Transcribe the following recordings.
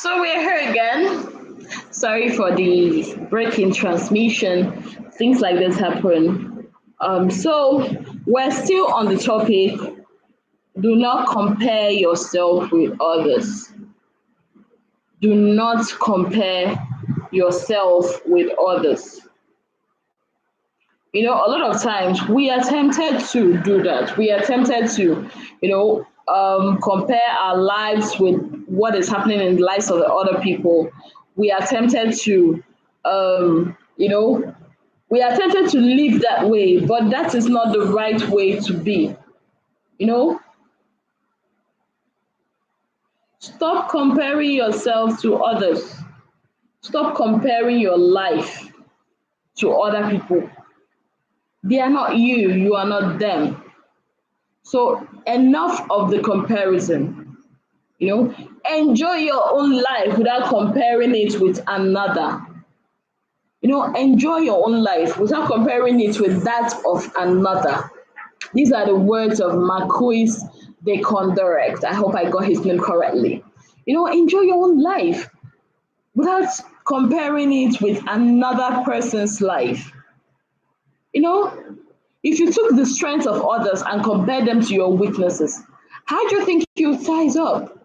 So we're here again. Sorry for the break in transmission. Things like this happen. So we're still on the topic. Do not compare yourself with others. Do not compare yourself with others. A lot of times we are tempted to do that. We are tempted to, compare our lives with what is happening in the lives of the other people. We are tempted to, you know, we are tempted to live that way, but that is not the right way to be. You know, stop comparing yourself to others. Stop comparing your life to other people. They are not you, you are not them. So enough of the comparison. Enjoy your own life without comparing it with another. Enjoy your own life without comparing it with that of another. These are the words of Marquis de Condorect. I hope I got his name correctly. Enjoy your own life without comparing it with another person's life. If you took the strengths of others and compared them to your weaknesses, how do you think you would size up?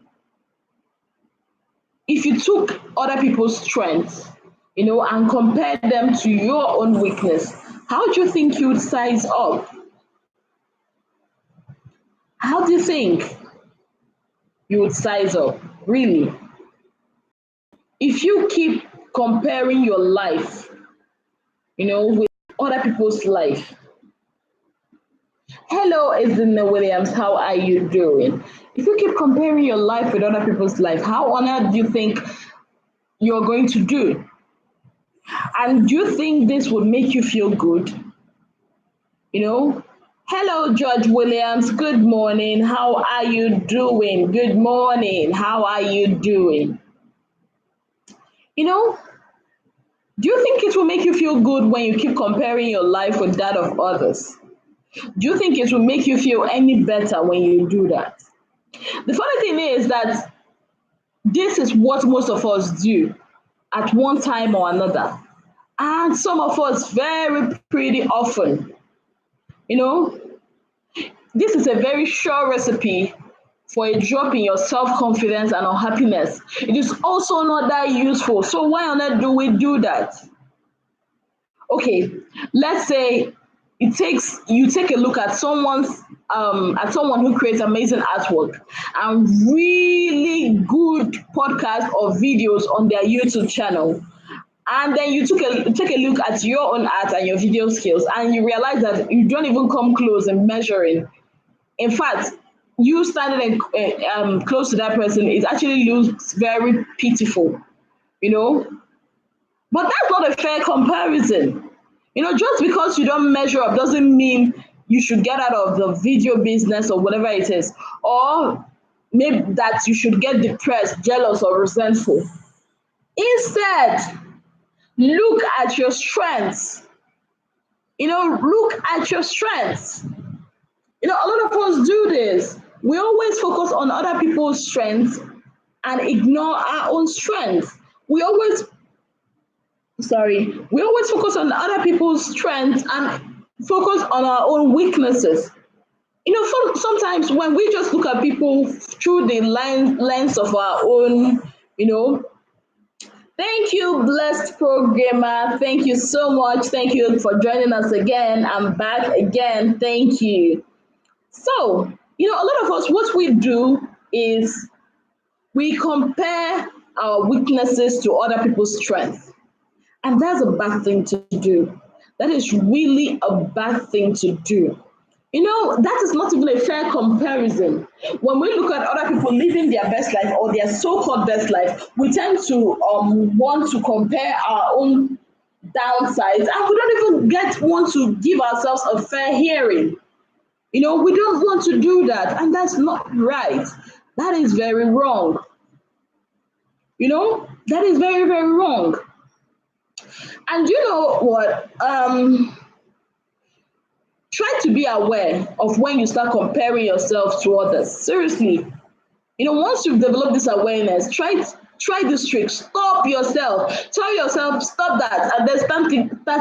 If you took other people's strengths, and compared them to your own weakness, how do you think you would size up? How do you think you would size up? Really? If you keep comparing your life, with other people's life. Hello, Izina Williams. How are you doing? If you keep comparing your life with other people's life, how on earth do you think you're going to do? And do you think this would make you feel good? Hello, George Williams. Good morning. How are you doing? Good morning. How are you doing? Do you think it will make you feel good when you keep comparing your life with that of others? Do you think it will make you feel any better when you do that? The funny thing is that this is what most of us do at one time or another. And some of us very pretty often. This is a very sure recipe for a drop in your self-confidence and unhappiness. It is also not that useful. So why on earth do we do that? Okay, let's say you take a look at someone who creates amazing artwork and really good podcast or videos on their YouTube channel. And then you take a look at your own art and your video skills, and you realize that you don't even come close in measuring. In fact, you standing close to that person, it actually looks very pitiful, But that's not a fair comparison. Just because you don't measure up doesn't mean you should get out of the video business or whatever it is, or maybe that you should get depressed, jealous, or resentful. Instead, look at your strengths. Look at your strengths. A lot of us do this. We always focus on other people's strengths and ignore our own strengths. We always focus on other people's strengths and focus on our own weaknesses. Sometimes when we just look at people through the lens of our own, Thank you, blessed programmer. Thank you so much. Thank you for joining us again. I'm back again. Thank you. So, a lot of us, what we do is we compare our weaknesses to other people's strengths. And that's a bad thing to do. That is really a bad thing to do. That is not even a fair comparison. When we look at other people living their best life or their so-called best life, we tend to want to compare our own downsides, and we don't even want to give ourselves a fair hearing. We don't want to do that, and that's not right. That is very wrong. That is very, very wrong. And you know what? Try to be aware of when you start comparing yourself to others. Seriously. Once you've developed this awareness, try Try this trick. Stop yourself. Tell yourself, stop that. And then start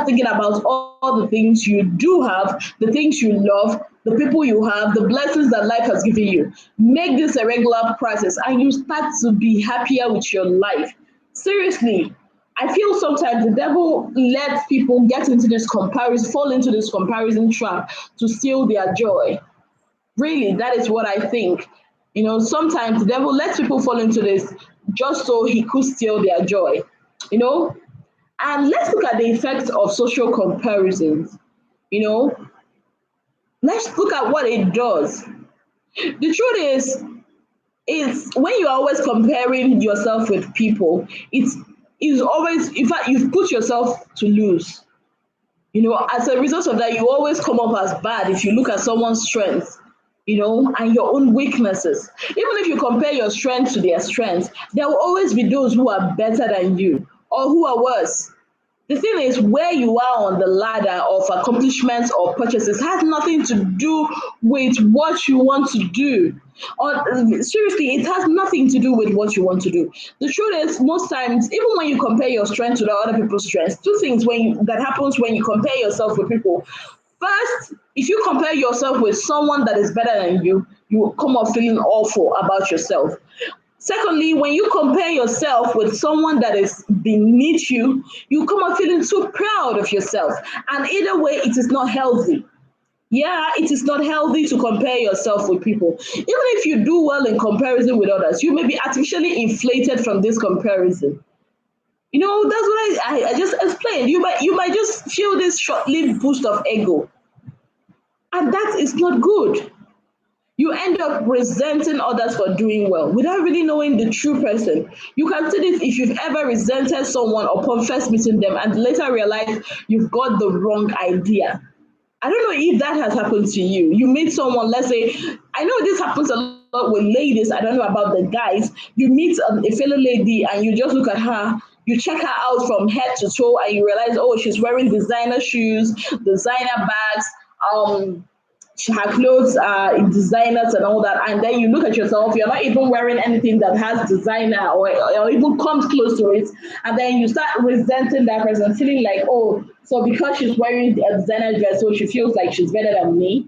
thinking about all the things you do have, the things you love, the people you have, the blessings that life has given you. Make this a regular practice and you start to be happier with your life. Seriously, I feel sometimes the devil lets people get into this comparison, fall into this comparison trap to steal their joy. Really, that is what I think. Sometimes the devil lets people fall into this just so he could steal their joy. You know, and let's look at the effects of social comparisons. You know, let's look at what it does. The truth is when you're always comparing yourself with people, it's always, in fact, you've put yourself to lose. As a result of that, you always come up as bad if you look at someone's strengths, and your own weaknesses. Even if you compare your strength to their strengths, there will always be those who are better than you or who are worse. The thing is, where you are on the ladder of accomplishments or purchases has nothing to do with what you want to do. Or seriously, it has nothing to do with what you want to do. The truth is, most times, even when you compare your strength to the other people's strengths, two things that happens when you compare yourself with people. First, if you compare yourself with someone that is better than you, you will come up feeling awful about yourself. Secondly, when you compare yourself with someone that is beneath you, you come up feeling so proud of yourself. And either way, it is not healthy. Yeah, it is not healthy to compare yourself with people. Even if you do well in comparison with others, you may be artificially inflated from this comparison. That's what I just explained. You might just feel this short-lived boost of ego. And that is not good. You end up resenting others for doing well without really knowing the true person. You can see this if you've ever resented someone upon first meeting them and later realize you've got the wrong idea. I don't know if that has happened to you. You meet someone, let's say, I know this happens a lot with ladies. I don't know about the guys. You meet a fellow lady and you just look at her. You check her out from head to toe and you realize, oh, she's wearing designer shoes, designer bags, her clothes are designers and all that, and then you look at yourself, you're not even wearing anything that has designer or even comes close to it, and then you start resenting that person, feeling like, oh, so because she's wearing a designer dress, so she feels like she's better than me.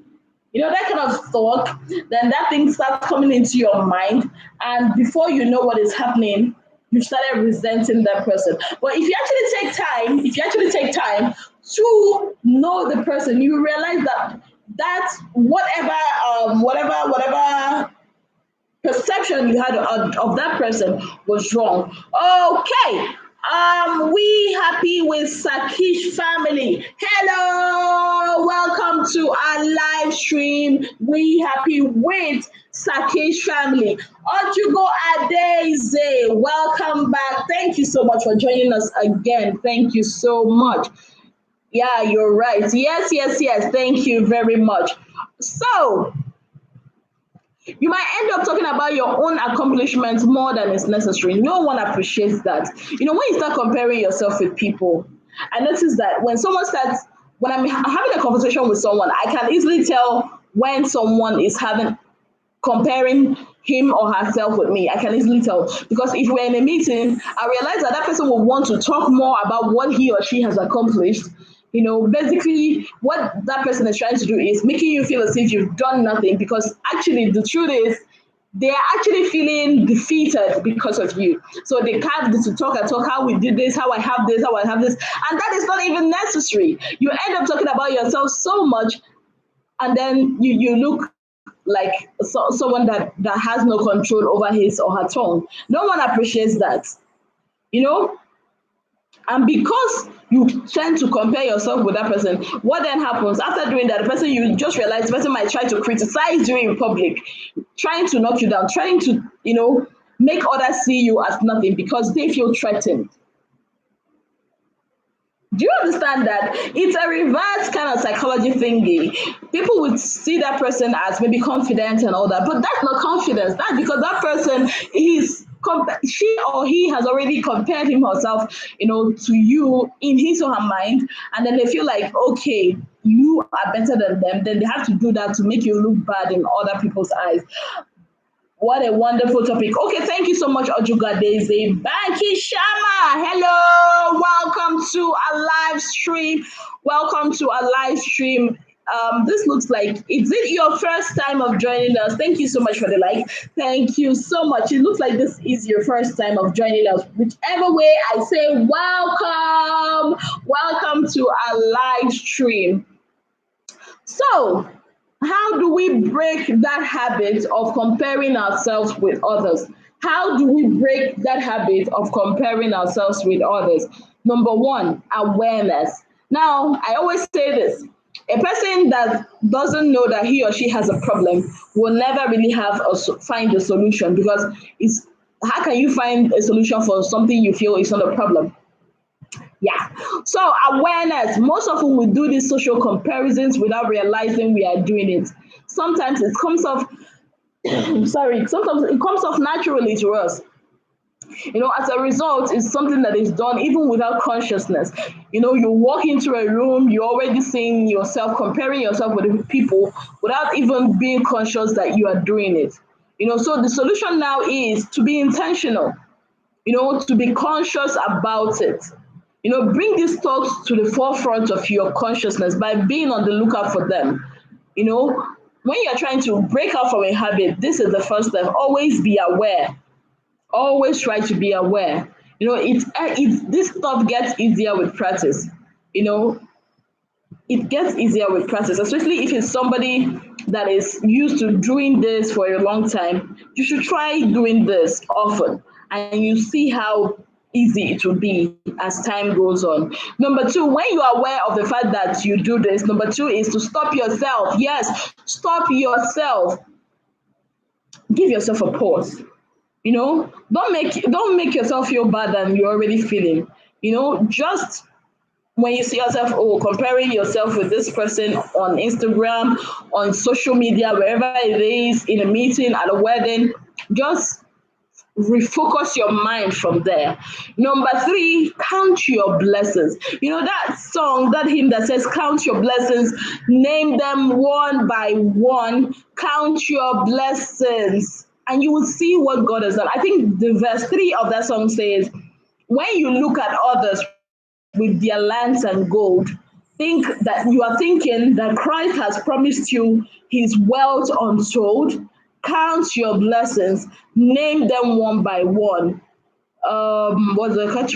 That kind of thought, then that thing starts coming into your mind, and before you know what is happening, you started resenting that person. But if you actually take time to know the person, you realize that whatever perception you had of that person was wrong. Okay. We happy with Sakish family. Hello, welcome to our live stream. We happy with Sakish family. Ojugo Adeze, welcome back. Thank you so much for joining us again. Thank you so much. Yeah, you're right. Yes. Thank you very much. So, you might end up talking about your own accomplishments more than is necessary. No one appreciates that. When you start comparing yourself with people, I notice that when I'm having a conversation with someone, I can easily tell when someone is comparing him or herself with me. I can easily tell, because if we're in a meeting, I realize that person will want to talk more about what he or she has accomplished. Basically what that person is trying to do is making you feel as if you've done nothing, because actually the truth is they are actually feeling defeated because of you. So they have to talk how we did this, how I have this, and that is not even necessary. You end up talking about yourself so much, and then you look like someone that has no control over his or her tongue. No one appreciates that, and because you tend to compare yourself with that person, what then happens after doing that? The person, you just realize the person might try to criticize you in public, trying to knock you down, trying to, make others see you as nothing because they feel threatened. Do you understand that? It's a reverse kind of psychology thingy. People would see that person as maybe confident and all that, but that's not confidence. That's because that person she or he has already compared him herself, to you in his or her mind, and then they feel like, okay, you are better than them. Then they have to do that to make you look bad in other people's eyes. What a wonderful topic. Okay, thank you so much, Ojuga Daisy. Banky Shama, hello. Welcome to a live stream. Welcome to a live stream. This looks like, is it your first time of joining us? Thank you so much for the like. Thank you so much. It looks like this is your first time of joining us. Whichever way, I say welcome. Welcome to a live stream. So, how do we break that habit of comparing ourselves with others? How do we break that habit of comparing ourselves with others? Number one, awareness. Now, I always say this, a person that doesn't know that he or she has a problem will never really find a solution, because it's how can you find a solution for something you feel is not a problem? Yeah. So awareness. Most often we do these social comparisons without realizing we are doing it. Sometimes it comes off sorry, sometimes it comes off naturally to us. As a result, it's something that is done even without consciousness. You walk into a room, you're already seeing yourself, comparing yourself with people without even being conscious that you are doing it. So the solution now is to be intentional, to be conscious about it. Bring these thoughts to the forefront of your consciousness by being on the lookout for them. When you're trying to break out from a habit, this is the first step. Always be aware. Always try to be aware. This stuff gets easier with practice. You know, it gets easier with practice, especially if it's somebody that is used to doing this for a long time. You should try doing this often, and you see how easy it will be as time goes on. Number two, when you are aware of the fact that you do this, number two is to stop yourself. Yes, stop yourself. Give yourself a pause. Don't make yourself feel bad than you're already feeling. Just when you see yourself, comparing yourself with this person on Instagram, on social media, wherever it is, in a meeting, at a wedding, just refocus your mind from there. Number three, count your blessings. That song, that hymn that says, count your blessings, name them one by one, count your blessings, and you will see what God has done. I think the verse 3 of that song says, when you look at others with their lands and gold, think that you are thinking that Christ has promised you his wealth untold. Count your blessings, name them one by one. What's the catch?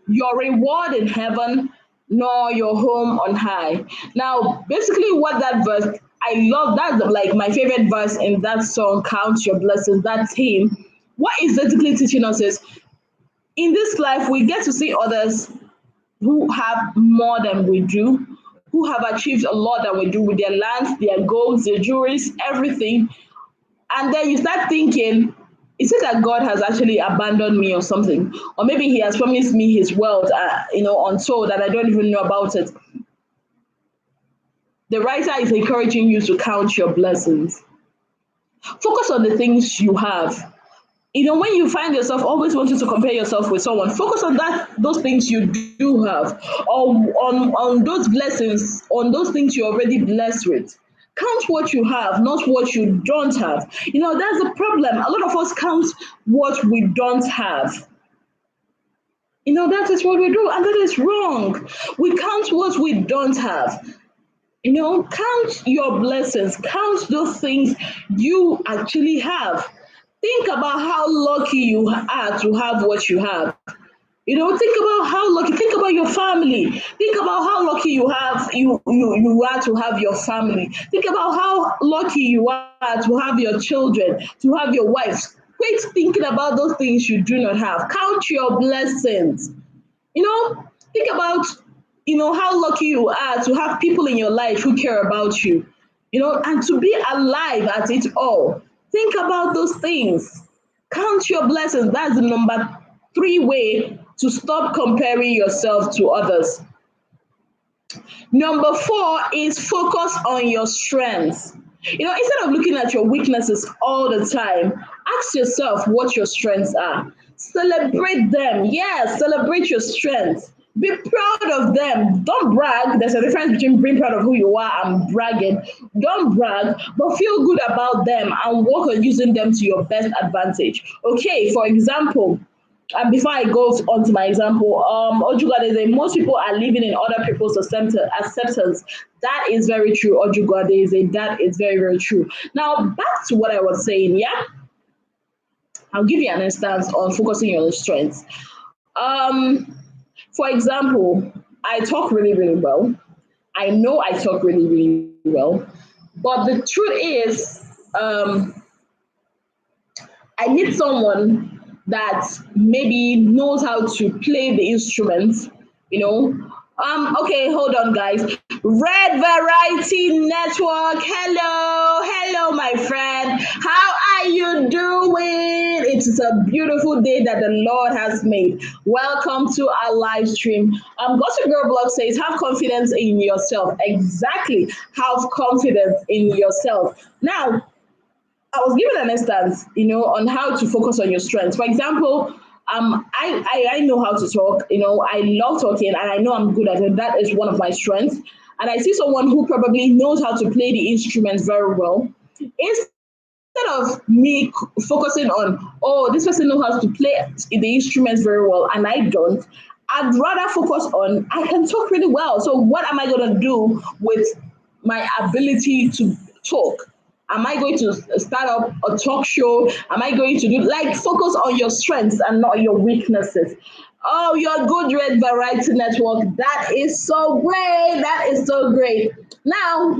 Your reward in heaven, nor your home on high. Now, basically, what that verse, I love that, like my favorite verse in that song, Count Your Blessings, that theme. What is basically teaching us is, in this life, we get to see others who have more than we do, who have achieved a lot than we do with their lands, their goals, their jewelries, everything. And then you start thinking, is it that God has actually abandoned me or something? Or maybe he has promised me his wealth, untold, and I don't even know about it. The writer is encouraging you to count your blessings. Focus on the things you have. When you find yourself always wanting to compare yourself with someone, focus on those things you do have, or on those blessings, on those things you're already blessed with. Count what you have, not what you don't have. That's the problem. A lot of us count what we don't have. That is what we do, and that is wrong. We count what we don't have. Count your blessings, count those things you actually have. Think about how lucky you are to have what you have. Think about how lucky, think about your family. Think about how lucky you are to have your family. Think about how lucky you are to have your children, to have your wives. Quit thinking about those things you do not have. Count your blessings. Think about how lucky you are to have people in your life who care about you, and to be alive at it all. Think about those things. Count your blessings. That's the number 3 way to stop comparing yourself to others. Number 4 is focus on your strengths. Instead of looking at your weaknesses all the time, ask yourself what your strengths are. Celebrate them. Yes, celebrate your strengths. Be proud of them. Don't brag. There's a difference between being proud of who you are and bragging. Don't brag, but feel good about them and work on using them to your best advantage. Okay, for example, and before I go on to my example, Ojugade, most people are living in other people's acceptance. That is very true, Ojugade. That is very, very true. Now, back to what I was saying, yeah? I'll give you an instance on focusing on your strengths. Um, for example, I talk really, really well. I know I talk really, really well. But the truth is, I need someone that maybe knows how to play the instrument, you know. Okay, hold on, guys. Red Variety Network. Hello, hello, my friend. How are you doing? It is a beautiful day that the Lord has made. Welcome to our live stream. Gossip Girl Blog says, have confidence in yourself. Exactly. Have confidence in yourself. Now, I was given an instance, on how to focus on your strengths. For example, I know how to talk. I love talking, and I know I'm good at it. That is one of my strengths. And I see someone who probably knows how to play the instruments very well. Instead of me focusing on, oh, this person knows how to play the instruments very well, and I don't. I'd rather focus on I can talk really well. So what am I going to do with my ability to talk? Am I going to start up a talk show? Am I going to do like focus on your strengths and not your weaknesses? Oh, you're good, Red Variety Network. That is so great. That is so great. Now,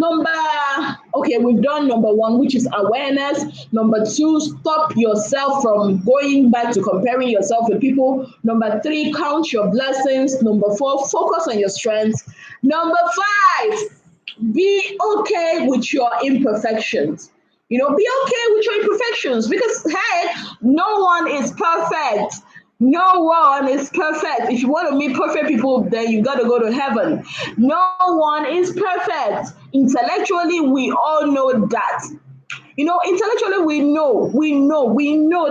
okay, we've done number one, which is awareness. Number two, stop yourself from going back to comparing yourself with people. Number three, count your blessings. Number four, focus on your strengths. Number five, be okay with your imperfections. Be okay with your imperfections because, hey, no one is perfect. No one is perfect. If you want to meet perfect people, then you got to go to heaven. No one is perfect. Intellectually, we all know that. Intellectually, we know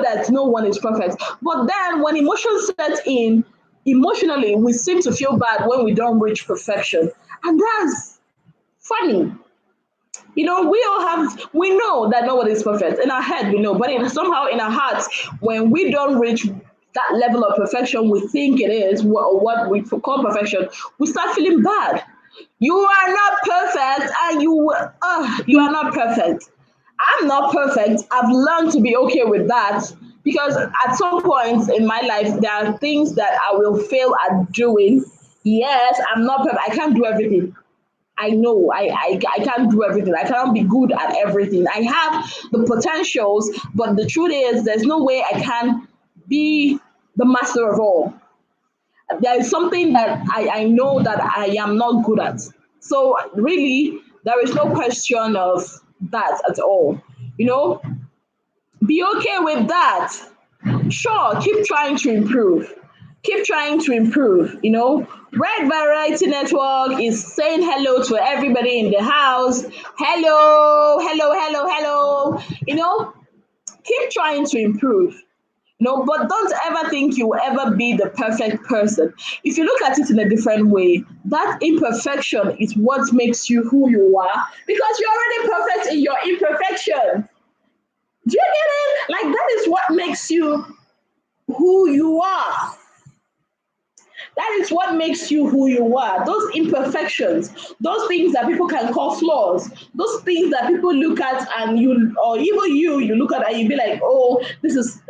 that no one is perfect. But then when emotions set in, emotionally, we seem to feel bad when we don't reach perfection. And that's funny. We know that nobody is perfect. In our head, we know, but somehow in our hearts, when we don't reach that level of perfection we think it is, what we call perfection, we start feeling bad. You are not perfect, and you are not perfect. I'm not perfect. I've learned to be okay with that because at some point in my life, there are things that I will fail at doing. Yes, I'm not perfect. I can't do everything. I know I can't do everything. I cannot be good at everything. I have the potentials, but the truth is, there's no way I can be the master of all. There is something that I know that I am not good at. So, really, there is no question of that at all. You know, be okay with that. Sure, keep trying to improve. Keep trying to improve. Red Variety Network is saying hello to everybody in the house. Hello, hello, hello, hello. Keep trying to improve. No, but don't ever think you will ever be the perfect person. If you look at it in a different way, that imperfection is what makes you who you are because you're already perfect in your imperfection. Do you get it? Like that is what makes you who you are. That is what makes you who you are. Those imperfections, those things that people can call flaws, those things that people look at and you, or even you look at and you be like, oh, this is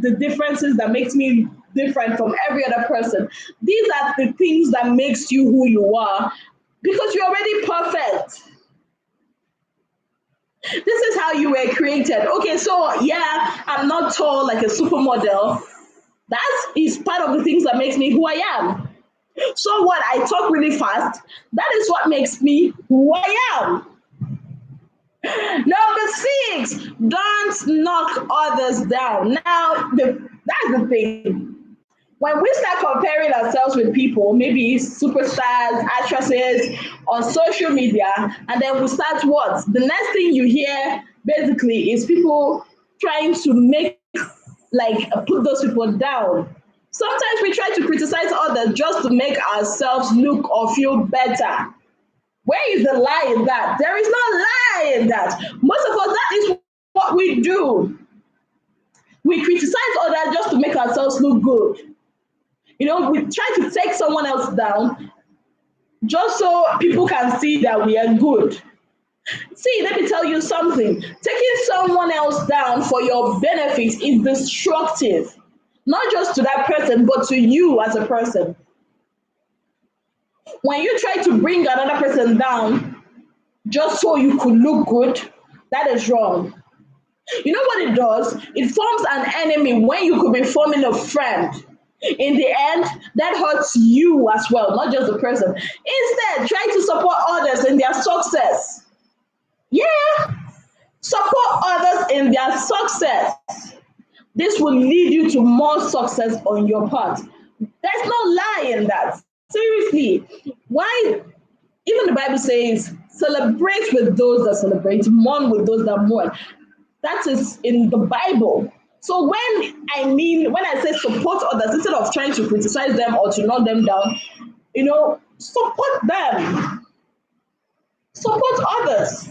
the differences that makes me different from every other person. These are the things that makes you who you are because you're already perfect. This is how you were created. Okay, so yeah, I'm not tall like a supermodel. That is part of the things that makes me who I am. So what? I talk really fast. That is what makes me who I am. Number 6, don't knock others down. Now, that's the thing. When we start comparing ourselves with people, maybe superstars, actresses on social media, and then we start what? The next thing you hear basically is people trying to make like put those people down. Sometimes we try to criticize others just to make ourselves look or feel better. Where is the lie in that? There is no lie in that. Most of us, that is what we do. We criticize others just to make ourselves look good. We try to take someone else down just so people can see that we are good. See, let me tell you something. Taking someone else down for your benefit is destructive, not just to that person, but to you as a person. When you try to bring another person down just so you could look good, that is wrong. You know what it does? It forms an enemy when you could be forming a friend. In the end, that hurts you as well, not just the person. Instead, try to support others in their success. Yeah, support others in their success. This will lead you to more success on your part. There's no lie in that. Seriously, why? Even the Bible says, celebrate with those that celebrate, mourn with those that mourn. That is in the Bible. So when I say support others, instead of trying to criticize them or to knock them down, support them, support others.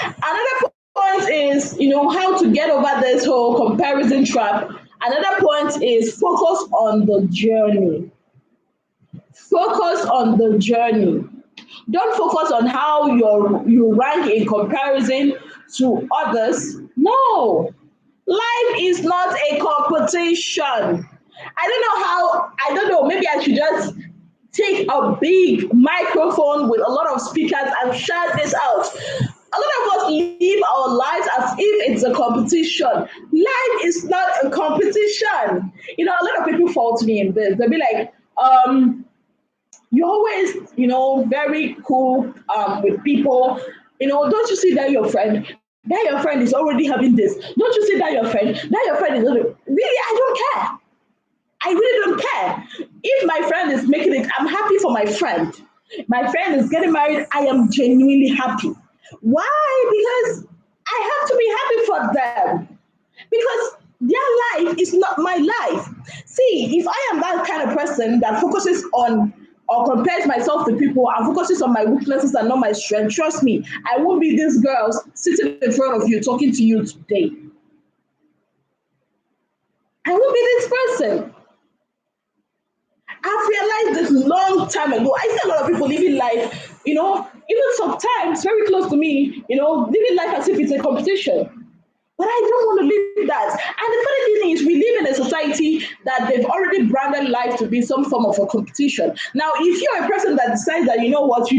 Another point is, how to get over this whole comparison trap. Another point is focus on the journey. Focus on the journey. Don't focus on how you rank in comparison to others. No, life is not a competition. I don't know, maybe I should just take a big microphone with a lot of speakers and shout this out. A lot of us live our lives as if it's a competition. Life is not a competition. A lot of people fault me in this. They'll be like, you're always, very cool with people. Don't you see that your friend? That your friend is already having this. Don't you see that your friend? That your friend is already. Really, I don't care. I really don't care. If my friend is making it, I'm happy for my friend. My friend is getting married, I am genuinely happy. Why? Because I have to be happy for them. Because their life is not my life. See, if I am that kind of person that focuses on or compares myself to people and focuses on my weaknesses and not my strength, trust me, I won't be this girl sitting in front of you talking to you today. I won't be this person. I've realized this long time ago. I see a lot of people living life, even sometimes very close to me, living life as if it's a competition. But I don't want to live that. And the funny thing is, we live in a society that they've already branded life to be some form of a competition. Now, if you're a person that decides that, you don't want to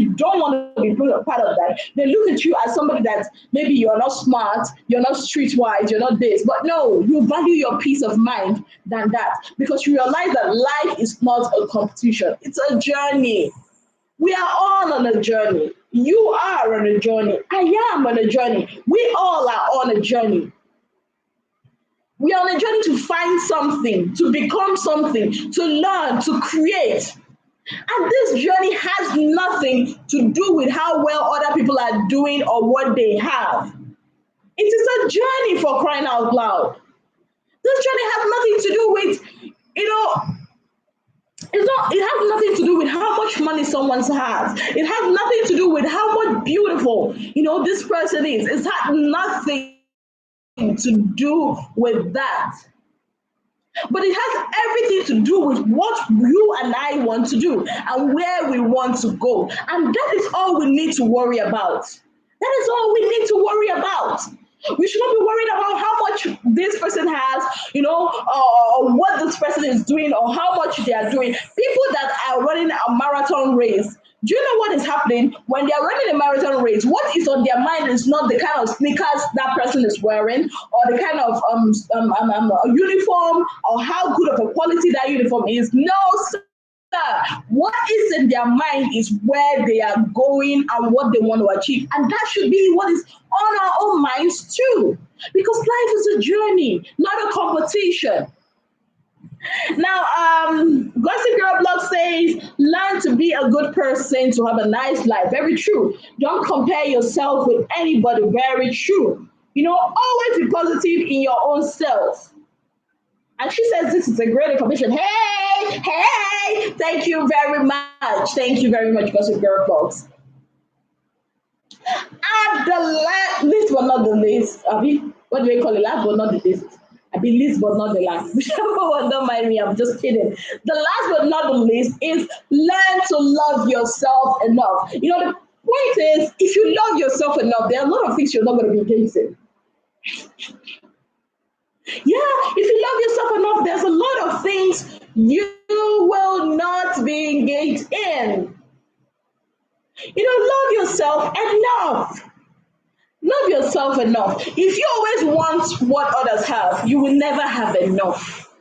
be part of that, they look at you as somebody that maybe you're not smart, you're not streetwise, you're not this. But no, you value your peace of mind than that because you realize that life is not a competition. It's a journey. We are all on a journey. You are on a journey. I am on a journey. We all are on a journey. We are on a journey to find something, to become something, to learn, to create. And this journey has nothing to do with how well other people are doing or what they have. It is a journey, for crying out loud. This journey has nothing to do with, it has nothing to do with how much money someone has. It has nothing to do with how much beautiful, this person is. It has nothing to do with that. But it has everything to do with what you and I want to do and where we want to go. And that is all we need to worry about. That is all we need to worry about. We should not be worried about how much this person has, or what this person is doing or how much they are doing. People that are running a marathon race, do you know what is happening when they are running a marathon race? What is on their mind is not the kind of sneakers that person is wearing or the kind of uniform or how good of a quality that uniform is. No, sir. What is in their mind is where they are going and what they want to achieve. And that should be what is on our own minds too. Because life is a journey, not a competition. Now, Gossip Girl Blog says, learn to be a good person to have a nice life. Very true. Don't compare yourself with anybody. Very true. Always be positive in your own self. And she says this is a great information. Hey, hey, thank you very much. Thank you very much, Gossip Girl folks. And the least but not the least, Abby, what do we call it? Last but not the least. I be least but not the last. Whichever one, don't mind me, I'm just kidding. The last but not the least is learn to love yourself enough. You know, the point is, if you love yourself enough, there are a lot of things you're not going to be engaged in. Yeah, if you love yourself enough, there's a lot of things you will not be engaged in. You know, love yourself enough. Love yourself enough. If you always want what others have, you will never have enough.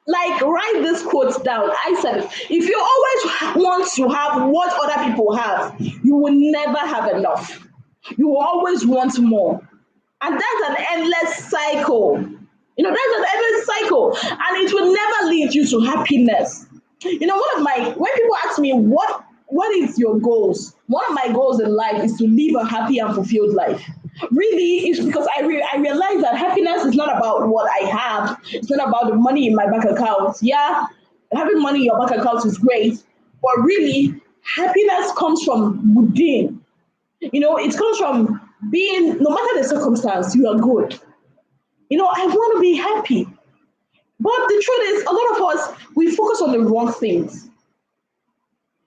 Like, write this quote down. I said it. If you always want to have what other people have, you will never have enough. You will always want more. And that's an endless cycle. You know, that's an endless cycle. And it will never lead you to happiness. You know, when people ask me, what is your goals? One of my goals in life is to live a happy and fulfilled life. Really, it's because I realize that happiness is not about what I have. It's not about the money in my bank account. Yeah, having money in your bank account is great, but really, happiness comes from within. You know, it comes from being, no matter the circumstance, you are good. You know, I want to be happy. But the truth is, a lot of us, we focus on the wrong things.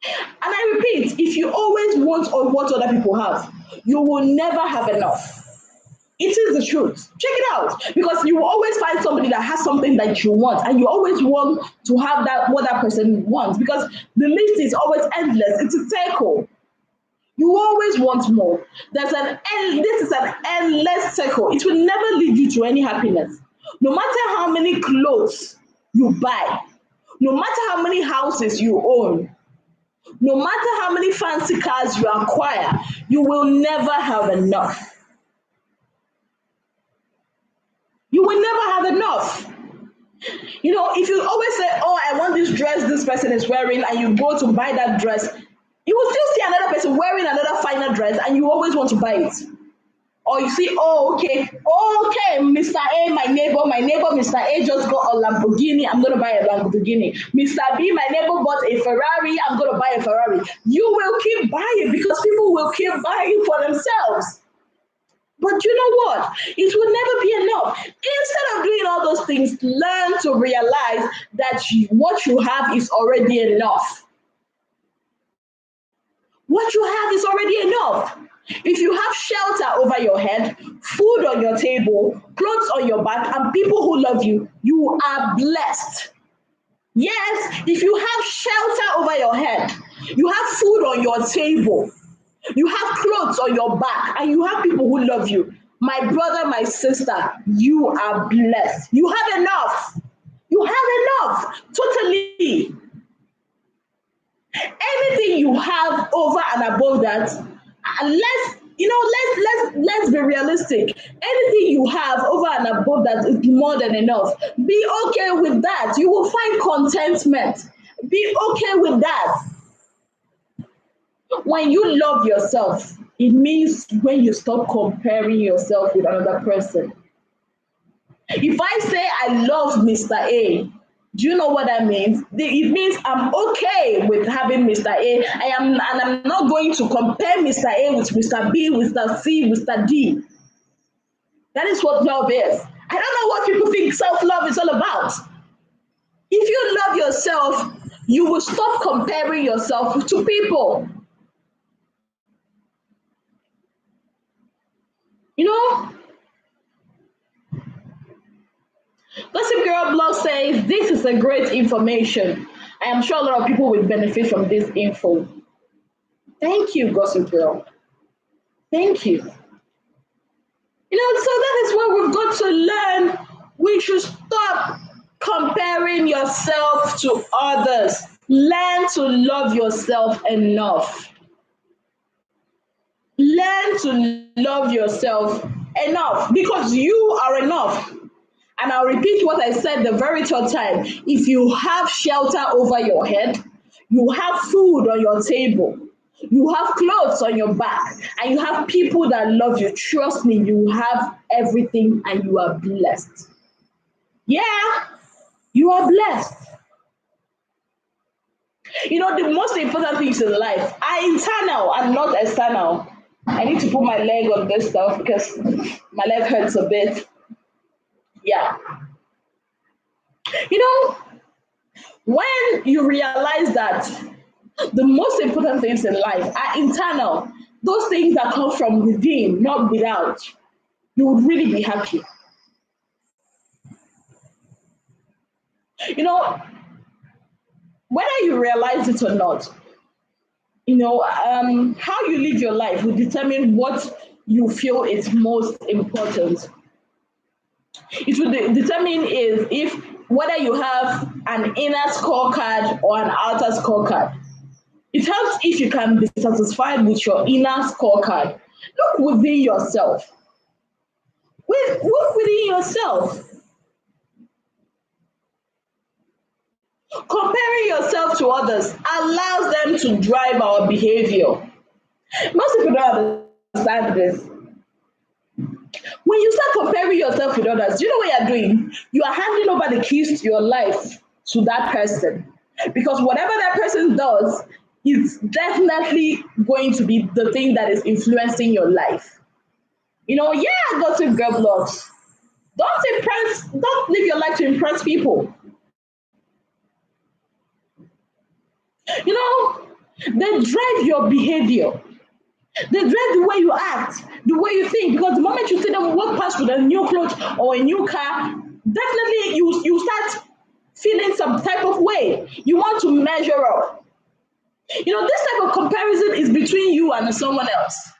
And I repeat, if you always want or what other people have, you will never have enough. It is the truth. Check it out. Because you will always find somebody that has something that you want, and you always want to have that what that person wants. Because the list is always endless. It's a circle. You always want more. This is an endless circle. It will never lead you to any happiness. No matter how many clothes you buy, no matter how many houses you own, no matter how many fancy cars you acquire, you will never have enough. You will never have enough. You know, if you always say, oh, I want this dress this person is wearing, and you go to buy that dress, you will still see another person wearing another finer dress, and you always want to buy it. Or you see, oh, okay, Mr. A, my neighbor, Mr. A just got a Lamborghini, I'm going to buy a Lamborghini. Mr. B, my neighbor bought a Ferrari, I'm going to buy a Ferrari. You will keep buying because people will keep buying for themselves. But you know what? It will never be enough. Instead of doing all those things, learn to realize that what you have is already enough. What you have is already enough. If you have shelter over your head, food on your table, clothes on your back, and people who love you, you are blessed. Yes, if you have shelter over your head, you have food on your table, you have clothes on your back, and you have people who love you, my brother, my sister, you are blessed. You have enough. You have enough. Totally. Anything you have over and above that, let's be realistic. Anything you have over and above that is more than enough. Be okay with that. You will find contentment. Be okay with that. When you love yourself, it means when you stop comparing yourself with another person. If I say I love Mr. A, do you know what that means? It means I'm okay with having Mr. A. And I'm not going to compare Mr. A with Mr. B, Mr. C, Mr. D. That is what love is. I don't know what people think self-love is all about. If you love yourself, you will stop comparing yourself to people. You know, Gossip Girl blog says this is a great information. I am sure a lot of people will benefit from this info. Thank you, Gossip Girl. Thank you. You know, so that is what we've got to learn. We should stop comparing yourself to others. Learn to love yourself enough. Learn to love yourself enough because you are enough. And I'll repeat what I said the very third time. If you have shelter over your head, you have food on your table, you have clothes on your back, and you have people that love you, trust me, you have everything and you are blessed. Yeah, you are blessed. The most important things in life are internal and not external. I need to put my leg on this stuff because my leg hurts a bit. Yeah. You know, when you realize that the most important things in life are internal, those things that come from within, not without, you would really be happy. You know, whether you realize it or not, how you live your life will determine what you feel is most important. It will determine is if whether you have an inner scorecard or an outer scorecard. It helps if you can be satisfied with your inner scorecard. Look within yourself. Look within yourself. Comparing yourself to others allows them to drive our behavior. Most people don't understand this. When you start comparing yourself with others, do you know what you're doing? You are handing over the keys to your life to that person. Because whatever that person does is definitely going to be the thing that is influencing your life. Yeah, go to girl blogs. Don't live your life to impress people. You know, they drive your behavior. They drive the way you act, the way you think. Because the moment you see them walk past with a new clothes or a new car, definitely you start feeling some type of way. You want to measure up. This type of comparison is between you and someone else.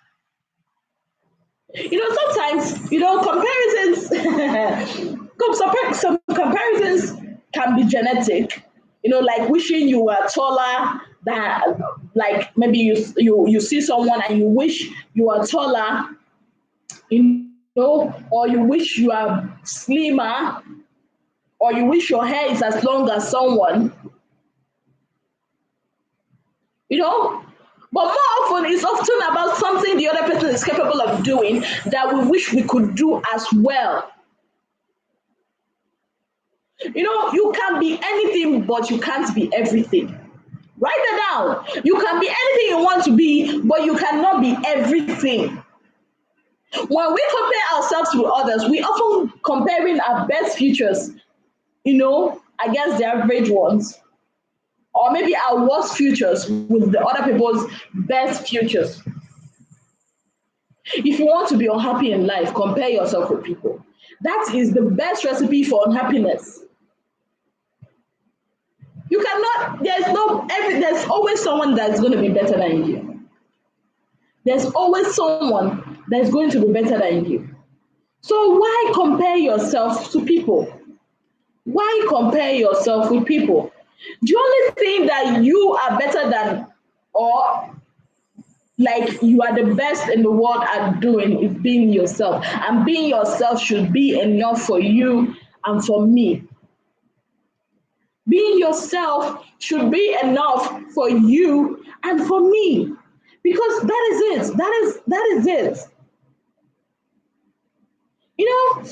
Sometimes, comparisons, some comparisons can be genetic. Like wishing you were taller than, like maybe you see someone and you wish you are taller, or you wish you are slimmer, or you wish your hair is as long as someone, you know. But more often, it's often about something the other person is capable of doing that we wish we could do as well. You can be anything, but you can't be everything. Write that down. You can be anything you want to be, but you cannot be everything. When we compare ourselves with others, we often comparing our best futures, against the average ones, or maybe our worst futures with the other people's best futures. If you want to be unhappy in life, compare yourself with people. That is the best recipe for unhappiness. You cannot, there's always someone that's going to be better than you. There's always someone that's going to be better than you. So why compare yourself to people? Why compare yourself with people? The only thing that you are better than, or like you are the best in the world at doing, is being yourself. And being yourself should be enough for you and for me. Being yourself should be enough for you and for me. Because that is it. That is it. You know,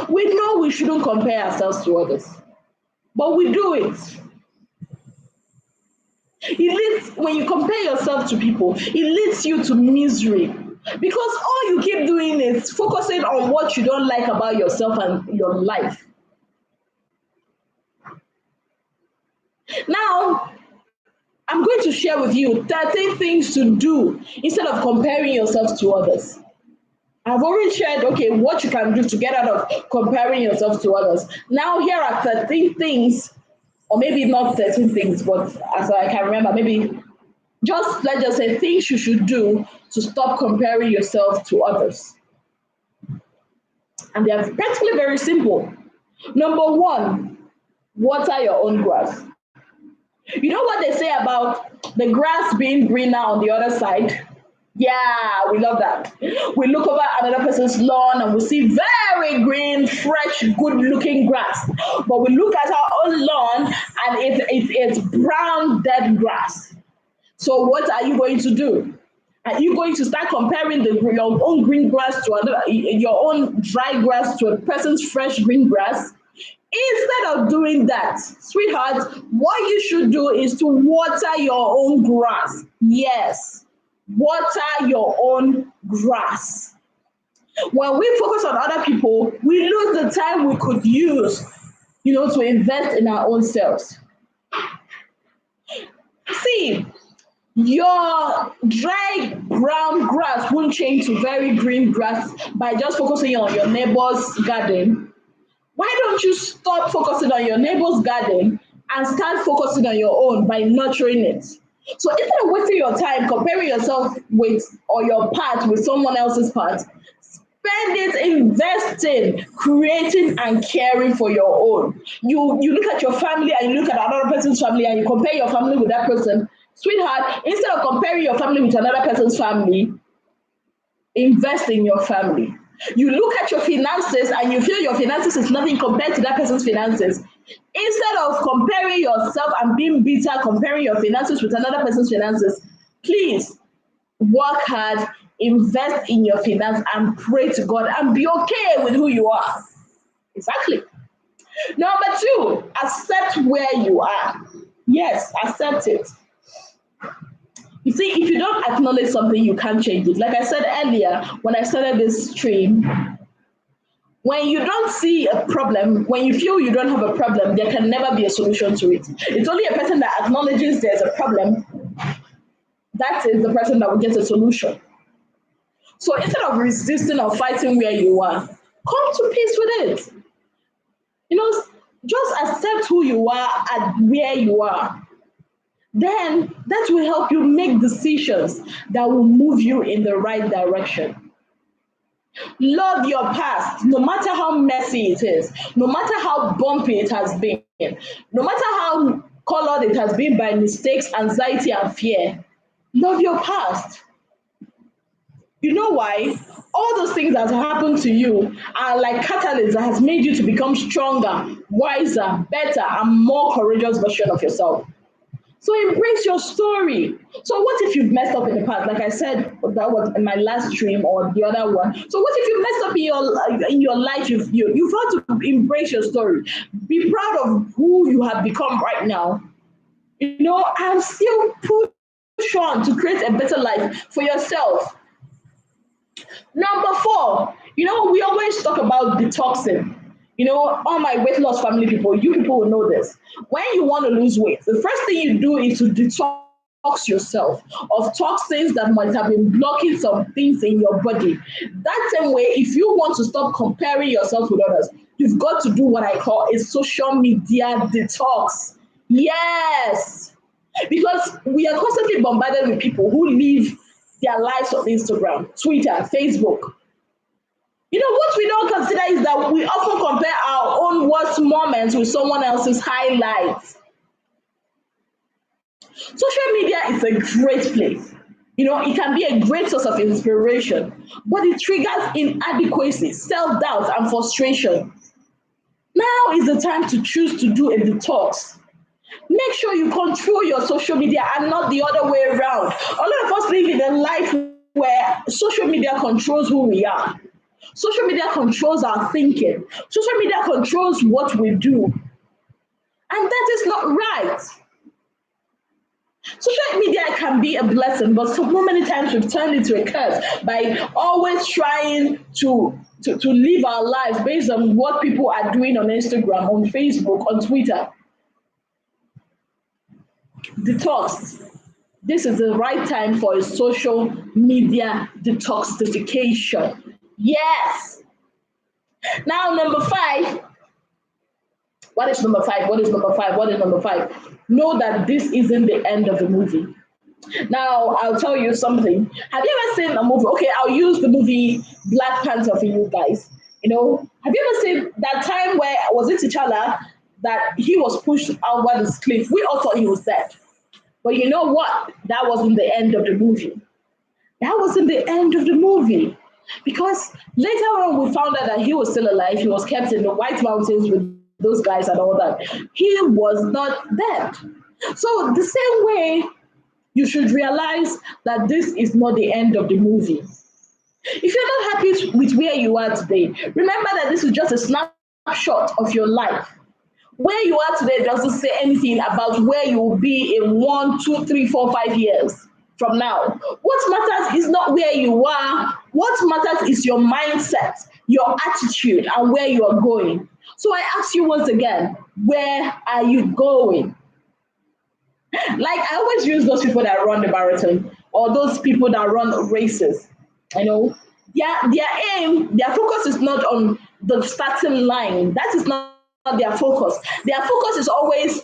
we know we shouldn't compare ourselves to others, but we do it. When you compare yourself to people, it leads you to misery. Because all you keep doing is focusing on what you don't like about yourself and your life. Now, I'm going to share with you 13 things to do instead of comparing yourself to others. I've already shared, okay, what you can do to get out of comparing yourself to others. Now, here are 13 things, or maybe not 13 things, but as I can remember, maybe let's just say things you should do to stop comparing yourself to others. And they are practically very simple. Number one, water your own grass. You know what they say about the grass being greener on the other side? Yeah, we love that. We look over another person's lawn and we see very green, fresh, good looking grass. But we look at our own lawn and it's brown, dead grass. So what are you going to do? Are you going to start comparing your own green grass to your own dry grass to a person's fresh green grass? Instead of doing that, sweetheart, what you should do is to water your own grass. Yes, water your own grass. When we focus on other people, we lose the time we could use, to invest in our own selves. See, your dry brown grass won't change to very green grass by just focusing on your neighbor's garden. Why don't you stop focusing on your neighbor's garden and start focusing on your own by nurturing it? So instead of wasting your time comparing yourself with or your part with someone else's part, spend it investing, creating, and caring for your own. You look at your family and you look at another person's family and you compare your family with that person. Sweetheart, instead of comparing your family with another person's family, invest in your family. You look at your finances and you feel your finances is nothing compared to that person's finances. Instead of comparing yourself and being bitter, comparing your finances with another person's finances, please work hard, invest in your finance, and pray to God and be okay with who you are. Exactly. Number two, accept where you are. Yes, accept it. You see, if you don't acknowledge something, you can't change it. Like I said earlier, when I started this stream, when you don't see a problem, when you feel you don't have a problem, there can never be a solution to it. It's only a person that acknowledges there's a problem, that is the person that will get a solution. So instead of resisting or fighting where you are, come to peace with it. Just accept who you are and where you are. Then that will help you make decisions that will move you in the right direction. Love your past, no matter how messy it is, no matter how bumpy it has been, no matter how colored it has been by mistakes, anxiety, and fear. Love your past. You know why? All those things that happened to you are like catalysts that has made you to become stronger, wiser, better, and more courageous version of yourself. So embrace your story. So what if you've messed up in the past? Like I said, that was in my last stream or the other one. So what if you messed up in your life? You've got to embrace your story. Be proud of who you have become right now. And still push on to create a better life for yourself. Number four, we always talk about detoxing. All my weight loss family people, you people will know this. When you want to lose weight, the first thing you do is to detox yourself of toxins that might have been blocking some things in your body. That same way, if you want to stop comparing yourself with others, you've got to do what I call a social media detox. Yes, because we are constantly bombarded with people who live their lives on Instagram, Twitter, Facebook. What we don't consider is that we often compare our own worst moments with someone else's highlights. Social media is a great place. It can be a great source of inspiration, but it triggers inadequacy, self-doubt, and frustration. Now is the time to choose to do a detox. Make sure you control your social media and not the other way around. A lot of us live in a life where social media controls who we are. Social media controls our thinking. Social media controls what we do. And that is not right. Social media can be a blessing, but so many times we've turned it into a curse by always trying to live our lives based on what people are doing on Instagram, on Facebook, on Twitter. Detox. This is the right time for a social media detoxification. Yes. Now, number five. What is number five? What is number five? What is number five? Know that this isn't the end of the movie. Now, I'll tell you something. Have you ever seen a movie? Okay, I'll use the movie Black Panther for you guys. Have you ever seen that time where, was it T'Challa, that he was pushed over this cliff? We all thought he was dead. But you know what? That wasn't the end of the movie. That wasn't the end of the movie. Because later on, we found out that he was still alive. He was kept in the White Mountains with those guys and all that. He was not dead. So the same way, you should realize that this is not the end of the movie. If you're not happy with where you are today, remember that this is just a snapshot of your life. Where you are today doesn't say anything about where you will be in 1, 2, 3, 4, 5 years from now. What matters is not where you are. What matters is your mindset, your attitude, and where you are going. So I ask you once again, where are you going? Like I always use those people that run the marathon or those people that run races. You know, their aim, their focus is not on the starting line. That is not their focus. Their focus is always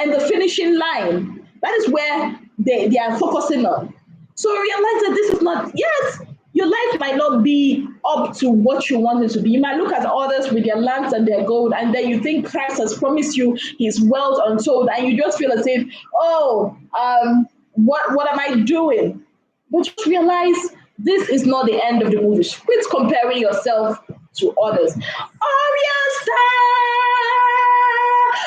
in the finishing line. That is where they are focusing on. So realize that this is not, yes, your life might not be up to what you want it to be. You might look at others with their lands and their gold, and then you think Christ has promised you his wealth untold, and you just feel as if, oh, what am I doing? But just realize this is not the end of the movie. Quit comparing yourself to others. Aria Star!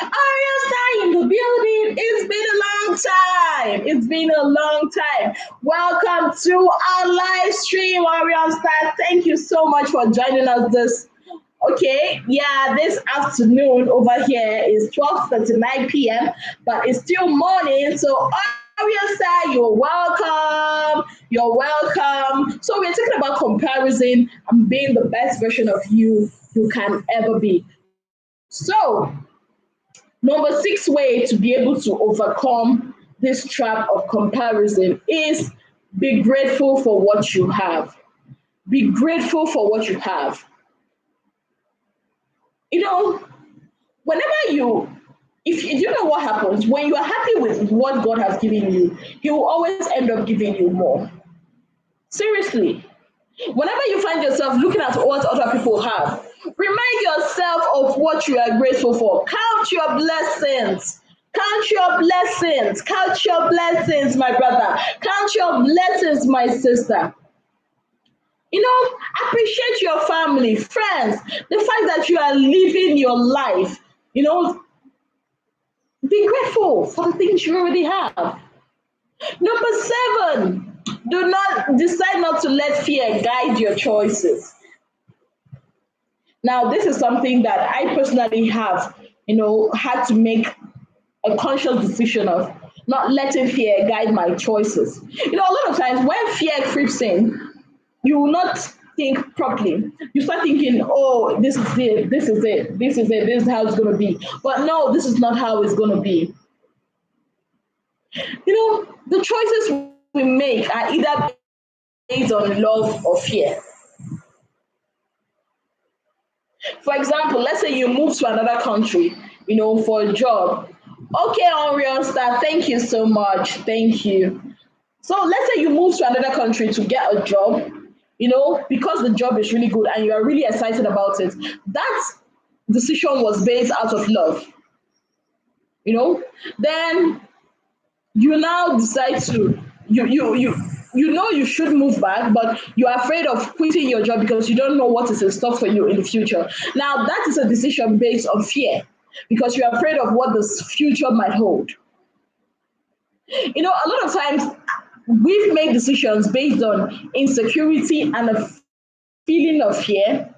Aria Star in the building. It's been a long time. It's been a long time. Welcome to our live stream, Aria Star. Thank you so much for joining us this afternoon over here is 12:39 p.m., but it's still morning, so Aria Star, you're welcome. You're welcome. So we're talking about comparison and being the best version of you can ever be. So, number 6 way to be able to overcome this trap of comparison is be grateful for what you have. Be grateful for what you have. You know, whenever if you know what happens when you are happy with what God has given you, He will always end up giving you more. Seriously. Whenever you find yourself looking at what other people have, remind yourself of what you are grateful for. Count your blessings. Count your blessings. Count your blessings, my brother. Count your blessings, my sister. You know, appreciate your family, friends, the fact that you are living your life. You know, be grateful for the things you already have. Number 7, do not decide not to let fear guide your choices. Now, this is something that I personally have, had to make a conscious decision of not letting fear guide my choices. A lot of times when fear creeps in, you will not think properly. You start thinking, oh, this is it, this is it, this is it, this is how it's going to be. But no, this is not how it's going to be. The choices we make are either based on love or fear. For example, let's say you move to another country, for a job. Okay, Orion Star, thank you so much. Thank you. So let's say you move to another country to get a job, because the job is really good and you are really excited about it. That decision was based out of love. Then you now decide to you should move back, but you're afraid of quitting your job because you don't know what is in store for you in the future. Now that is a decision based on fear because you're afraid of what the future might hold. A lot of times we've made decisions based on insecurity and a feeling of fear,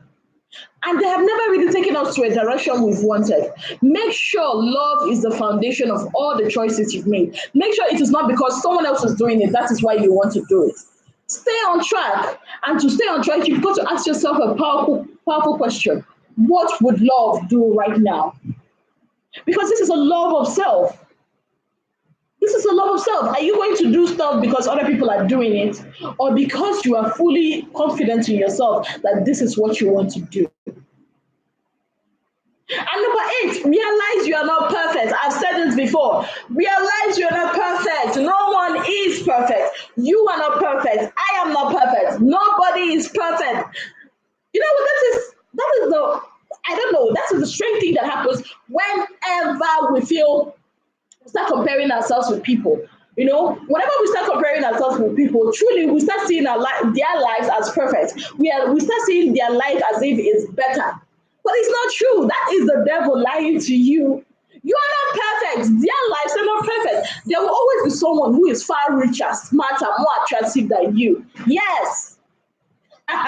and they have never really taken us to a direction we've wanted. Make sure love is the foundation of all the choices you've made. Make sure it is not because someone else is doing it, that is why you want to do it. Stay on track. And to stay on track, you've got to ask yourself a powerful question. What would love do right now? Because this is a love of self. This is a love of self. Are you going to do stuff because other people are doing it, or because you are fully confident in yourself that this is what you want to do? And number 8, realize you are not perfect. I've said this before. Realize you are not perfect. No one is perfect. You are not perfect. I am not perfect. Nobody is perfect. That is the, I don't know, that is the strange thing that happens whenever we start comparing ourselves with people. Whenever we start comparing ourselves with people, truly we start seeing their lives as perfect. We start seeing their life as if it's better. But it's not true. That is the devil lying to you. You are not perfect. Their lives are not perfect. There will always be someone who is far richer, smarter, more attractive than you. Yes. There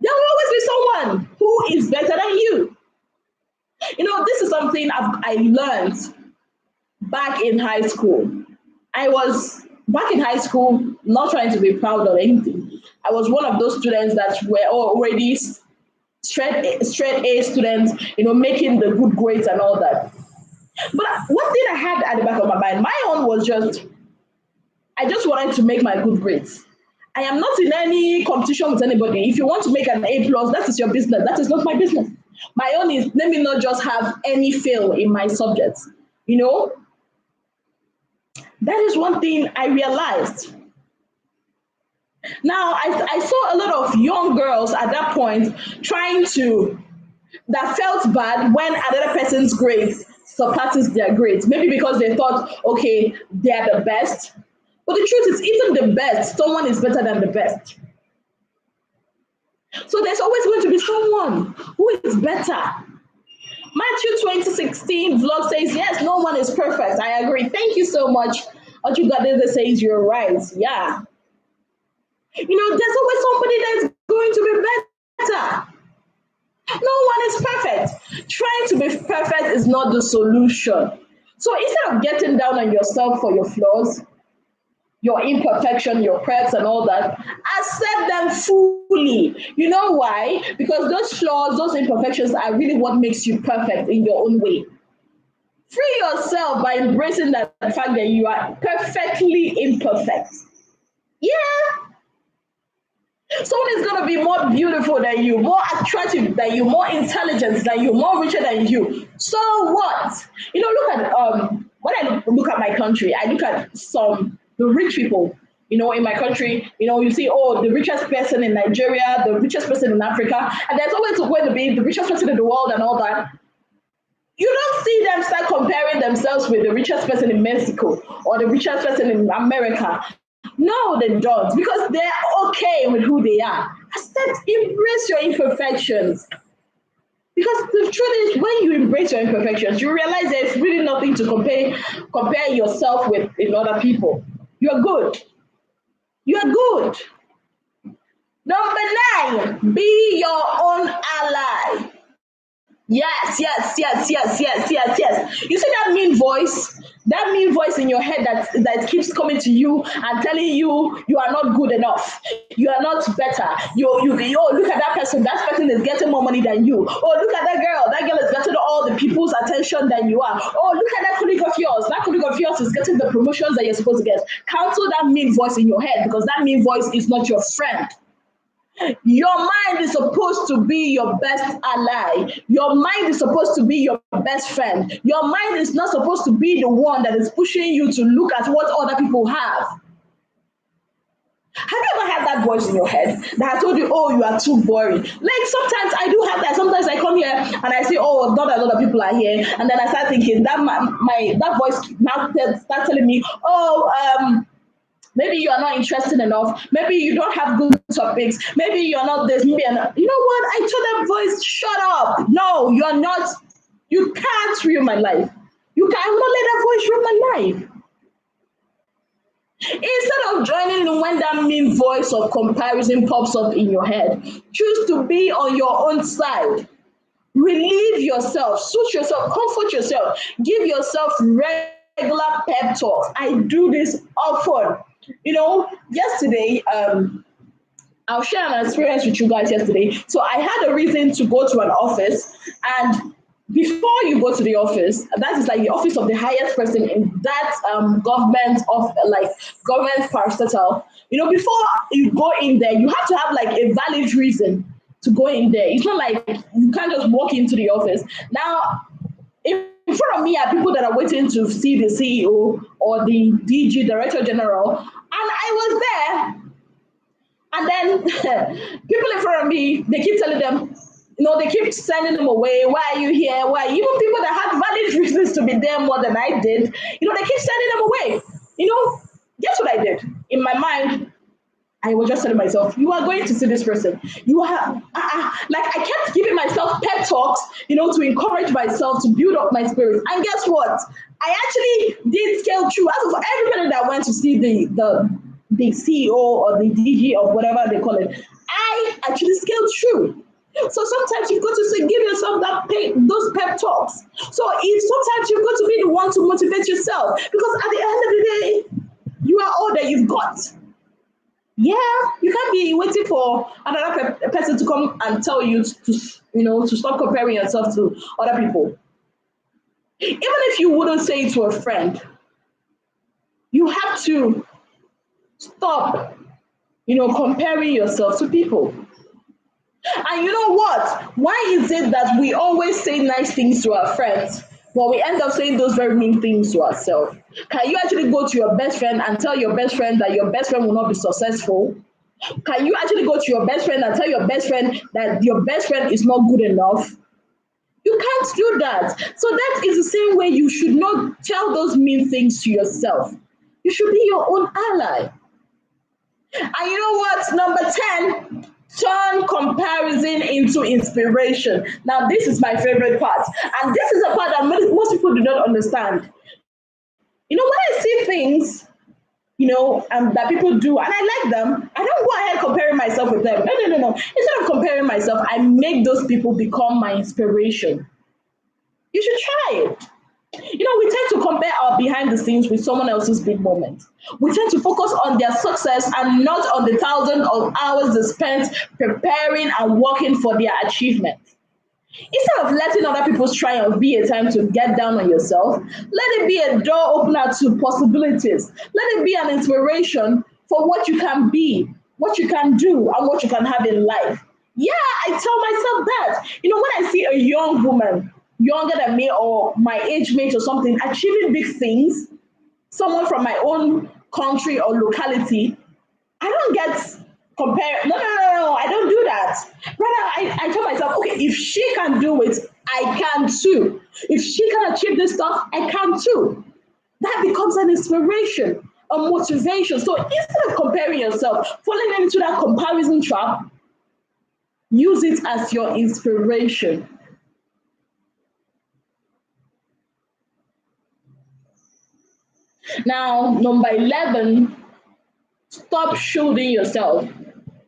will always be someone who is better than you. This is something I learned back in high school. I was back in high school, not trying to be proud or anything. I was one of those students that were already straight A students, making the good grades and all that. But one thing I had at the back of my mind, my own was I just wanted to make my good grades. I am not in any competition with anybody. If you want to make an A plus, that is your business. That is not my business. My own is let me not just have any fail in my subjects. That is one thing I realized. Now I saw a lot of young girls at that point trying to that felt bad when another person's grade surpasses their grades. Maybe because they thought, okay, they're the best. But the truth is, even the best, someone is better than the best. So there's always going to be someone who is better. Matthew 2016 vlog says, yes, no one is perfect. I agree. Thank you so much. Ochugadeze says you're right. Yeah. There's always somebody that's going to be better. No one is perfect. Trying to be perfect is not the solution. So instead of getting down on yourself for your flaws, your imperfection, your quirks and all that, accept them fully. You know why? Because those flaws, those imperfections are really what makes you perfect in your own way. Free yourself by embracing the fact that you are perfectly imperfect. Yeah. Someone is going to be more beautiful than you, more attractive than you, more intelligent than you, more richer than you. So what? Look at when I look at my country, I look at the rich people. In my country, you see, oh, the richest person in Nigeria, the richest person in Africa, and there's always going to be the richest person in the world and all that. You don't see them start comparing themselves with the richest person in Mexico or the richest person in America. No, they don't, because they're okay with who they are. Embrace your imperfections. Because the truth is, when you embrace your imperfections, you realize there's really nothing to compare yourself with in other people. You're good. You're good. Number 9, be your own ally. Yes. You see that mean voice? That mean voice in your head that keeps coming to you and telling you you are not good enough. You are not better. Oh, look at that person. That person is getting more money than you. Oh, look at that girl. That girl is getting all the people's attention than you are. Oh, look at that colleague of yours. That colleague of yours is getting the promotions that you're supposed to get. Cancel that mean voice in your head, because that mean voice is not your friend. Your mind is supposed to be your best ally. Your mind is supposed to be your best friend. Your mind is not supposed to be the one that is pushing you to look at what other people have. Have you ever had that voice in your head that told you, oh, you are too boring? Like sometimes I do have that. Sometimes I come here and I say, oh, not a lot of people are here. And then I start thinking that that voice now starts telling me, oh, maybe you are not interested enough. Maybe you don't have good topics. Maybe you're not this. Maybe you're not. You know what? I told that voice, shut up. No, you're not. You can't ruin my life. You can't. I will not let that voice ruin my life. Instead of joining in when that mean voice of comparison pops up in your head, choose to be on your own side. Relieve yourself, soothe yourself, comfort yourself, give yourself regular pep talks. I do this often. Yesterday, I'll share an experience with you guys yesterday. So I had a reason to go to an office, and before you go to the office, that is like the office of the highest person in that government parastatal. Before you go in there, you have to have like a valid reason to go in there. It's not like you can't just walk into the office. Now, in front of me are people that are waiting to see the CEO or the DG, Director General, and I was there. And then people in front of me, they keep telling them, they keep sending them away. Why are you here? Why? Even people that had valid reasons to be there more than I did, they keep sending them away. Guess what I did? In my mind, I was just telling myself, you are going to see this person. You are, like I kept giving myself pep talks, to encourage myself to build up my spirit. And guess what? I actually did scale through. As of everybody that went to see the CEO or the DG of whatever they call it, I actually scaled through. So sometimes you've got to say, give yourself those pep talks. So sometimes you've got to be the one to motivate yourself, because at the end of the day, you are all that you've got. Yeah, you can't be waiting for another person to come and tell you to stop comparing yourself to other people. Even if you wouldn't say it to a friend, you have to stop, comparing yourself to people. And you know what? Why is it that we always say nice things to our friends, but we end up saying those very mean things to ourselves? Can you actually go to your best friend and tell your best friend that your best friend will not be successful? Can you actually go to your best friend and tell your best friend that your best friend is not good enough? You can't do that. So that is the same way you should not tell those mean things to yourself. You should be your own ally. And you know what? Number 10, turn comparison into inspiration. Now, this is my favorite part. And this is a part that most people do not understand. When I see things, that people do, and I like them, I don't go ahead comparing myself with them. No. Instead of comparing myself, I make those people become my inspiration. You should try it. We tend to compare our behind the scenes with someone else's big moment. We tend to focus on their success and not on the thousands of hours they spent preparing and working for their achievement. Instead of letting other people's triumph be a time to get down on yourself, let it be a door opener to possibilities. Let it be an inspiration for what you can be, what you can do, and what you can have in life. Yeah, I tell myself that. When I see a young woman, younger than me or my age mate or something, achieving big things, someone from my own country or locality, I don't get compare. No, I don't do that. Rather, I tell myself, okay, if she can do it, I can too. If she can achieve this stuff, I can too. That becomes an inspiration, a motivation. So instead of comparing yourself, falling into that comparison trap, use it as your inspiration. Now, number 11, stop shielding yourself.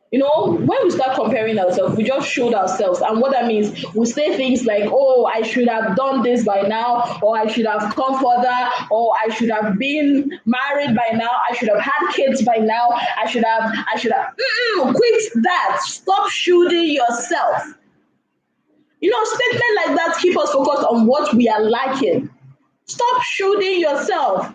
When we start comparing ourselves, we just shield ourselves. And what that means, we say things like, oh, I should have done this by now, or I should have come further, or I should have been married by now, I should have had kids by now, I should have. Quit that. Stop shielding yourself. Statements like that keep us focused on what we are lacking. Stop shielding yourself.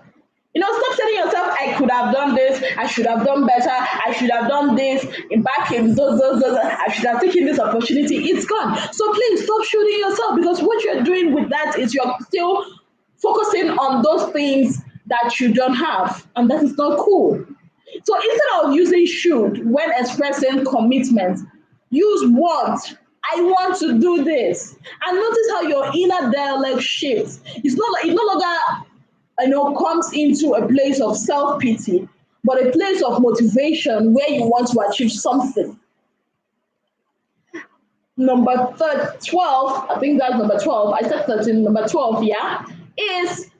Stop telling yourself, I could have done this, I should have done better, I should have done this, back in those, I should have taken this opportunity. It's gone. So please stop shooting yourself, because what you're doing with that is you're still focusing on those things that you don't have, and that is not cool. So instead of using should when expressing commitment, use want. I want to do this. And notice how your inner dialogue shifts. It no longer comes into a place of self-pity, but a place of motivation where you want to achieve something. Number 12, I think that's number 12. I said 13, number 12, yeah, is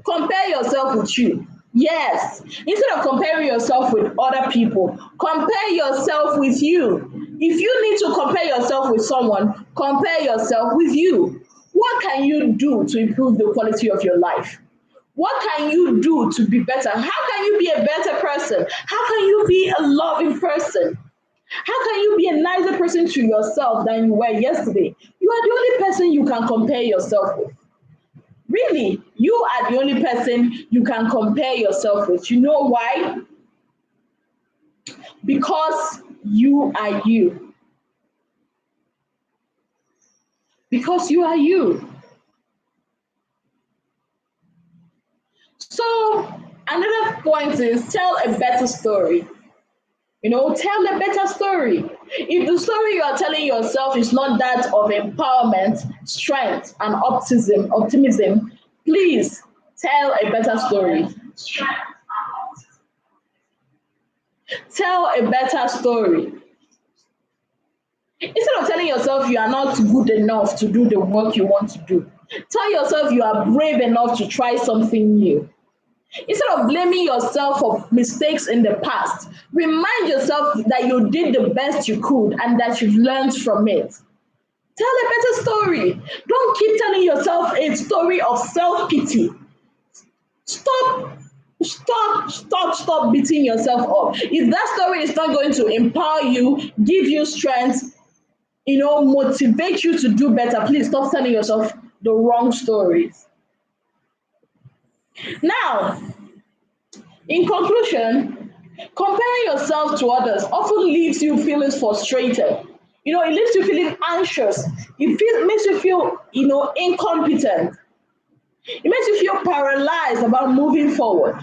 compare yourself with you. Yes, instead of comparing yourself with other people, compare yourself with you. If you need to compare yourself with someone, compare yourself with you. What can you do to improve the quality of your life? What can you do to be better? How can you be a better person? How can you be a loving person? How can you be a nicer person to yourself than you were yesterday? You are the only person you can compare yourself with. Really, you are the only person you can compare yourself with. You know why? Because you are you. Because you are you. So, another point is tell a better story. Tell a better story. If the story you are telling yourself is not that of empowerment, strength, and optimism, please tell a better story. Tell a better story. Instead of telling yourself you are not good enough to do the work you want to do, tell yourself you are brave enough to try something new. Instead of blaming yourself for mistakes in the past, remind yourself that you did the best you could and that you've learned from it. Tell a better story. Don't keep telling yourself a story of self pity. Stop, stop beating yourself up. If that story is not going to empower you, give you strength, motivate you to do better, please stop telling yourself the wrong stories. Now, in conclusion, comparing yourself to others often leaves you feeling frustrated. It leaves you feeling anxious. Makes you feel, incompetent. It makes you feel paralyzed about moving forward.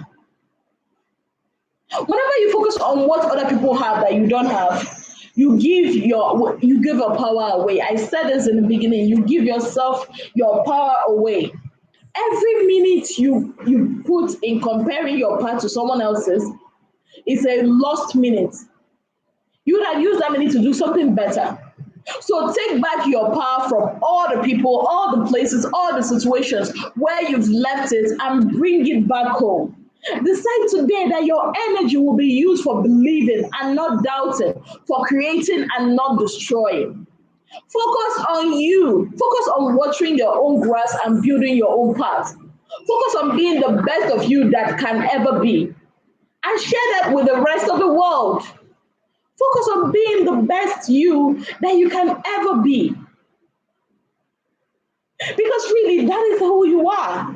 Whenever you focus on what other people have that you don't have, you give your power away. I said this in the beginning. You give yourself your power away. Every minute you put in comparing your path to someone else's is a lost minute. You would have used that minute to do something better. So take back your power from all the people, all the places, all the situations where you've left it and bring it back home. Decide today that your energy will be used for believing and not doubting, for creating and not destroying. Focus on you. Focus on watering your own grass and building your own path. Focus on being the best of you that can ever be. And share that with the rest of the world. Focus on being the best you that you can ever be. Because really, that is who you are.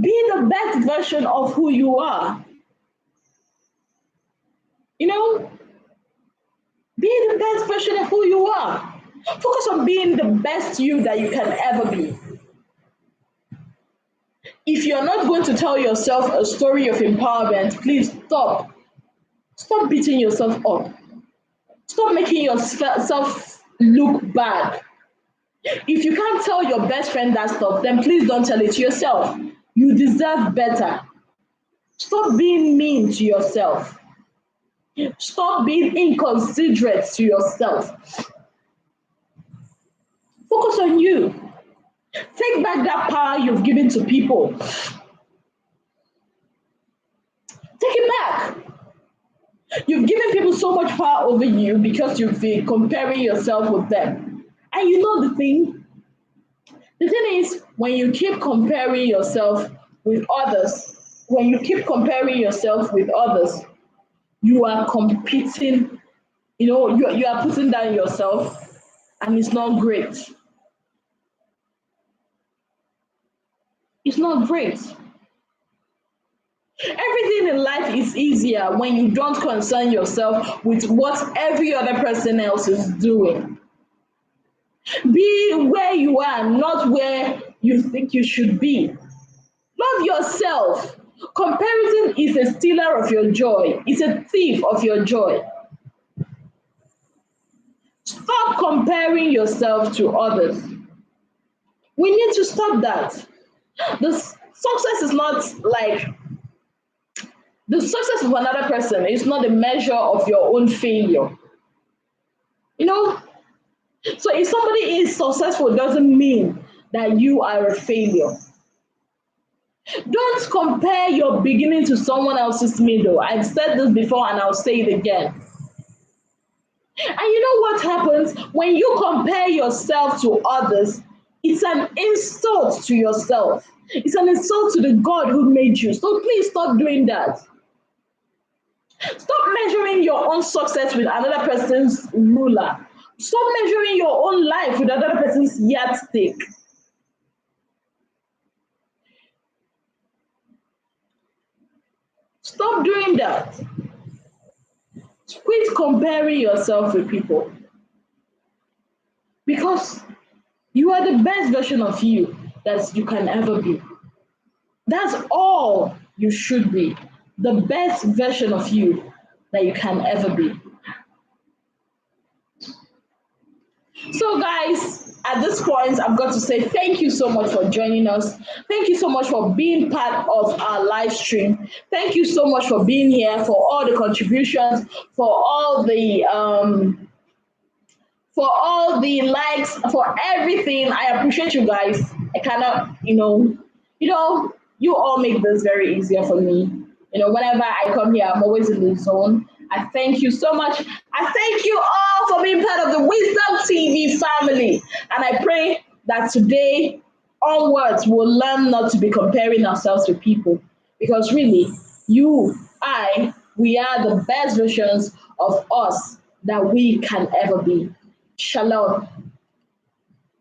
Be the best version of who you are. You know, be the best version of who you are. Focus on being the best you that you can ever be. If you're not going to tell yourself a story of empowerment, please stop. Stop beating yourself up. Stop making yourself look bad. If you can't tell your best friend that stuff, then please don't tell it to yourself. You deserve better. Stop being mean to yourself. Stop being inconsiderate to yourself. Focus on you. Take back that power you've given to people. Take it back. You've given people so much power over you because you've been comparing yourself with them. And you know the thing? The thing is, when you keep comparing yourself with others, you are competing, you are putting down yourself, and it's not great. It's not great. Everything in life is easier when you don't concern yourself with what every other person else is doing. Be where you are, not where you think you should be. Love yourself. Comparison is a stealer of your joy, it's a thief of your joy. Stop comparing yourself to others. We need to stop that. Success is not like the success of another person is not a measure of your own failure. You know, so if somebody is successful, doesn't mean that you are a failure. Don't compare your beginning to someone else's middle. I've said this before and I'll say it again. And you know what happens when you compare yourself to others? It's an insult to yourself. It's an insult to the God who made you. So please stop doing that. Stop measuring your own success with another person's ruler. Stop measuring your own life with another person's yardstick. Stop doing that. Quit comparing yourself with people. Because you are the best version of you that you can ever be. That's all you should be. The best version of you that you can ever be. So, guys, at this point, I've got to say thank you so much for joining us. Thank you so much for being part of our live stream. Thank you so much for being here, for all the contributions, for all the likes, for everything. I appreciate you guys. I cannot, you all make this very easier for me. Whenever I come here, I'm always in the zone. I thank you so much. I thank you all for being part of the Wisdom TV family. And I pray that today onwards we'll learn not to be comparing ourselves with people. Because really, we are the best versions of us that we can ever be. Shalom.